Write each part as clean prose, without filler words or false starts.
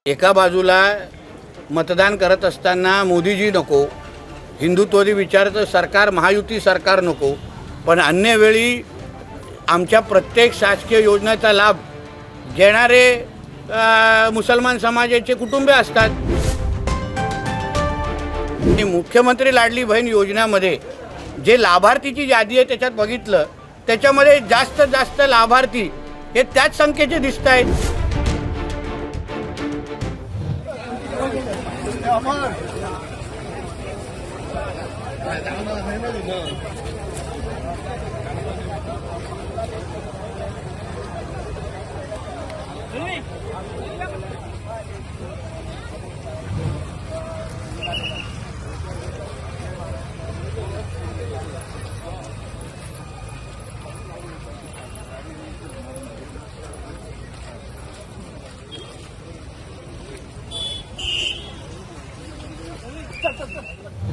एका बाजूला मतदान करत असताना मोदीजी नको, हिंदुत्ववादी विचाराचं सरकार, महायुती सरकार नको, पण अन्य वेळी आमच्या प्रत्येक शासकीय योजनेचा लाभ घेणारे मुसलमान समाजाचे कुटुंबे असतात. आणि मुख्यमंत्री लाडली बहीण योजनेमध्ये जे लाभार्थीची यादी आहे त्याच्यात बघितलं, त्याच्यामध्ये जास्त लाभार्थी हे त्याच संख्येचे दिसत आहेत.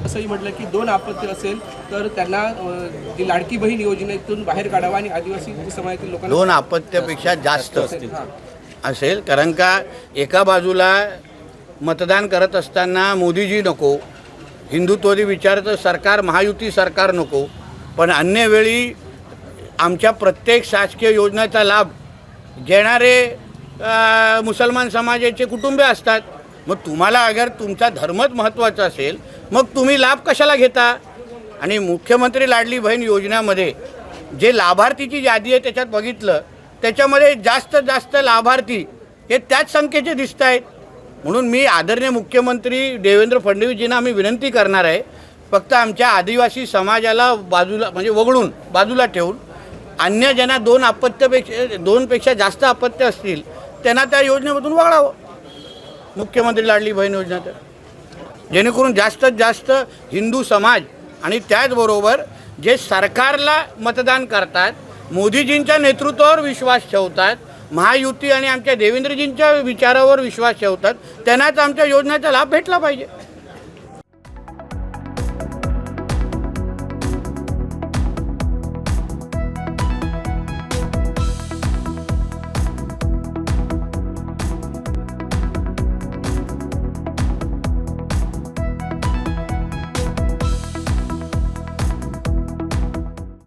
असंही म्हटलं की दोन आपत्ती असेल तर त्यांना जी लाडकी बहीण योजनेतून बाहेर काढावा आणि आदिवासी समाजातील लोकांना दोन अपत्यापेक्षा जास्त असेल. कारण का एका बाजूला मतदान करत असताना मोदीजी नको, हिंदुत्ववादी विचाराचं सरकार, महायुती सरकार नको, पण अन्य वेळी आमच्या प्रत्येक शासकीय योजनेचा लाभ घेणारे मुसलमान समाजाचे कुटुंबे असतात. मग तुम्हाला अगर तुमचा धर्मच महत्त्वाचा असेल मग तुम्ही लाभ कशाला घेता? आणि मुख्यमंत्री लाडली बहीण योजनेमध्ये जे लाभार्थीची यादी आहे त्याच्यात बघितलं, त्याच्यामध्ये जास्त लाभार्थी हे त्याच संख्येचे दिसत आहेत. म्हणून मी आदरणीय मुख्यमंत्री देवेंद्र फडणवीसजींना आम्ही विनंती करणार आहे, फक्त आमच्या आदिवासी समाजाला बाजूला म्हणजे वगळून बाजूला ठेवून अन्य ज्यांना दोनपेक्षा जास्त अपत्य असतील त्यांना त्या योजनेमधून वगळावं, मुख्यमंत्री लाडली बहीण योजनेत, जेणेकरून जास्त हिंदू समाज आणि त्याचबरोबर जे सरकारला मतदान करतात, मोदीजींच्या नेतृत्वावर विश्वास ठेवतात, महायुती आणि आमच्या देवेंद्रजींच्या विचारावर विश्वास ठेवतात, त्यांनाच आमच्या योजनेचा लाभ भेटला पाहिजे.